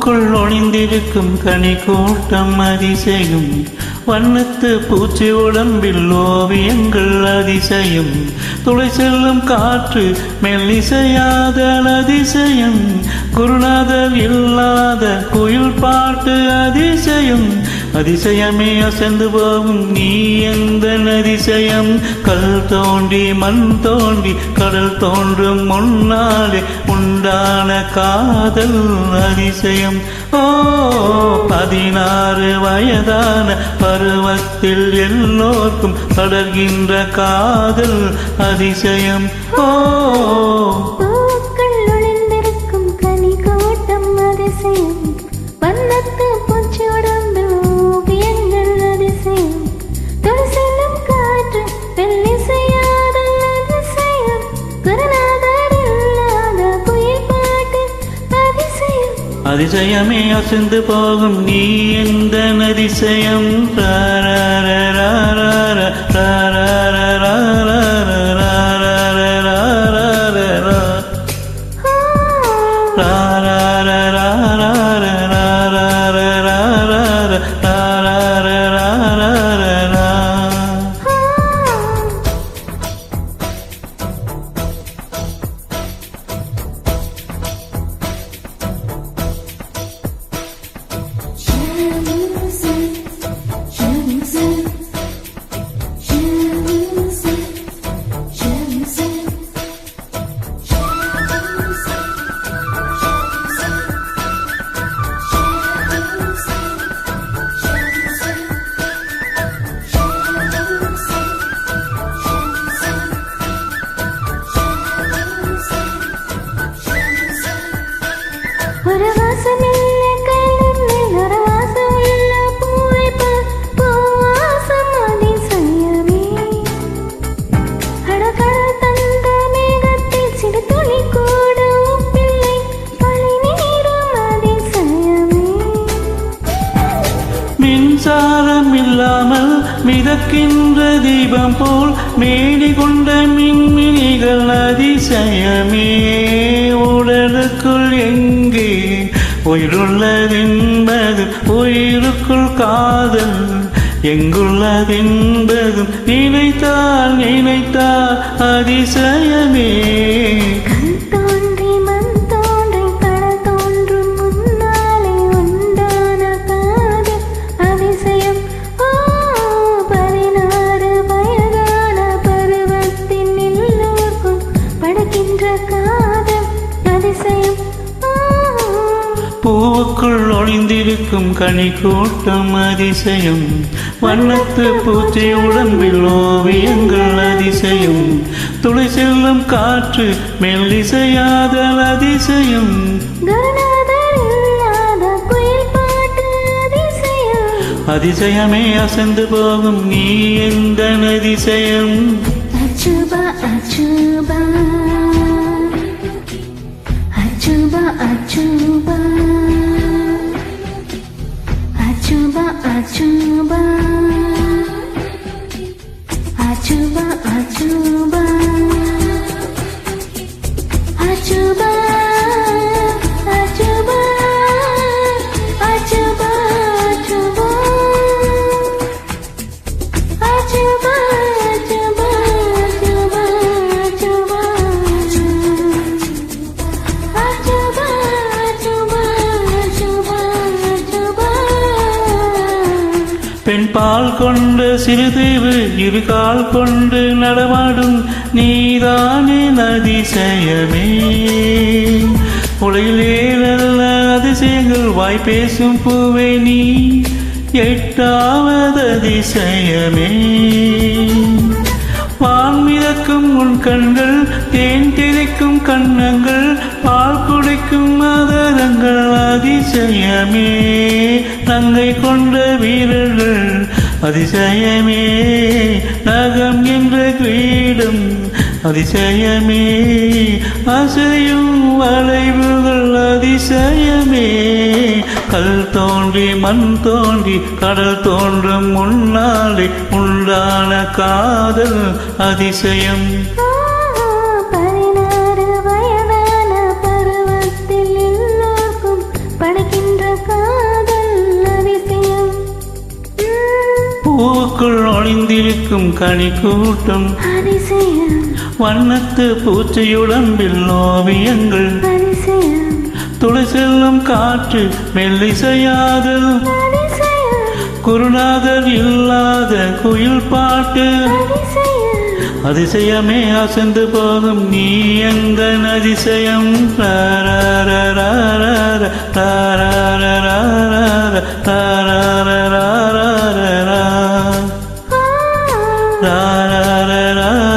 பூவுக்குள் ஒளிந்திருக்கும் கனி கூட்டம் அதிசயம், வண்ணத்து பூச்சி உடம்பில் ஓவியங்கள் அதிசயம், துளை செல்லும் காற்று மெல்லிசையாதல் அதிசயம், குருநாதர் இல்லாத குயில் பாட்டு அதிசயம், அதிசயமே அசைந்து போகும் நீ எந்த அதிசயம், கல் தோண்டி மண் தோண்டி கடல் தோன்றும் முன்னாலே உண்டான காதல் அதிசயம். ஓ 16 வயதான பருவத்தில் எல்லோருக்கும் படர்கின்ற காதல் அதிசயம். ஓ பூக்கள் ஒளிந்திருக்கும் கனி கூட்டம் அதிசயம், வண்ணத்து பூச்சி உடம்பு ஓவியங்கள் அதிசயம், துளி செல்லும் காற்று மெல்லிசையாதல் அதிசயம், குருநாதர் இல்லாத குயில் பாட்டு அதிசயம், அதிசயமே அசைந்து போகும் நீ எந்த அதிசயம். ஒரு வாசமில்ல கையில் ஒரு வாசம் உள்ள பூவை பூவாசம் அதிசயமே, அடகடல் தந்த மேகத்தில் சிறு துளி கூட உப்பில்லை பழி நீரும் அதிசயமே, மின்சாரம் இல்லாமல் மிதக்கின்ற தீபம் போல் மேடி கொண்ட மின்மினிகள் அதிசயமே, உடலுக்குள் எங்கே உயிருள்ளதென்பது உயிருக்குள் காதல் எங்குள்ளதென்பதும் நினைத்தால் நினைத்தால் அதிசயமே, கண் தோன்றி மண் தோன்றி கடல் தோன்றும் முன்னாலே உண்டான காதல் அதிசயம். ஓ 16 வயதான பருவத்தின் எல்லோருக்கும் படுகின்ற காதல் அதிசயம். பூவுக்குள் ஒளிந்திருக்கும் கனி கூட்டம் அதிசயம், வண்ணத்து பூச்சி உடம்பில் ஓவியங்கள் அதிசயம், துளை செல்லும் காற்று மெல்லிசையாதல் அதிசயம், குருநாதர் இல்லாத குயில் பாட்டு அதிசயம், அதிசயமே அசைந்து போகும் நீ எந்த அதிசயம். அச்சுபா அச்சுபா அச்சுபா அச்சுபா அச்சுபா அச்சுபா அச்சுபா அச்சுபா அச்சுபா அச்சுபா அச்சுபா அச்சுபா அச்சுபா பெண் பால் கொண்ட சிறுதீவு இரு கால் கொண்டு நடமாடும் நீதானே அதிசயமே, உலகிலே நல்ல அதிசயங்கள் வாய் பேசும் பூவே நீ 8வது அதிசயமே, வான் மிதக்கும் உன் கண்கள் தேன் திளைக்கும் கண்ணங்கள் பால் குடிக்கும் மதரங்கள் அதிசயமே, நங்கை கொண்ட வீரர்கள் அதிசயமே, நகம் என்ற கிரீடம் அதிசயமே, அசையும் வளைவுகள் அதிசயமே, கல் தோன்றி மண் தோன்றி கடல் தோன்றும் முன்னாலே உண்டான காதல் அதிசயம். 16 வயதான பருவத்தில் எல்லோருக்கும் படைக்கின்ற சிரிக்கும் கனி கூட்டம் அதிசயம் வண்ணத்து பூச்சியுடம்பில் ஓவியங்கள் அதிசயம் துளை செல்லும் காற்று மெல்லிசையாதல் அதிசயம் குருநாதர் இல்லாத குயில் பாட்டு அதிசயம் அதிசயமே அசந்து போகும் நீ எங்கள் அதிசயம் ராராராரார, ராராராரார, ராராராரார, ராராராரார.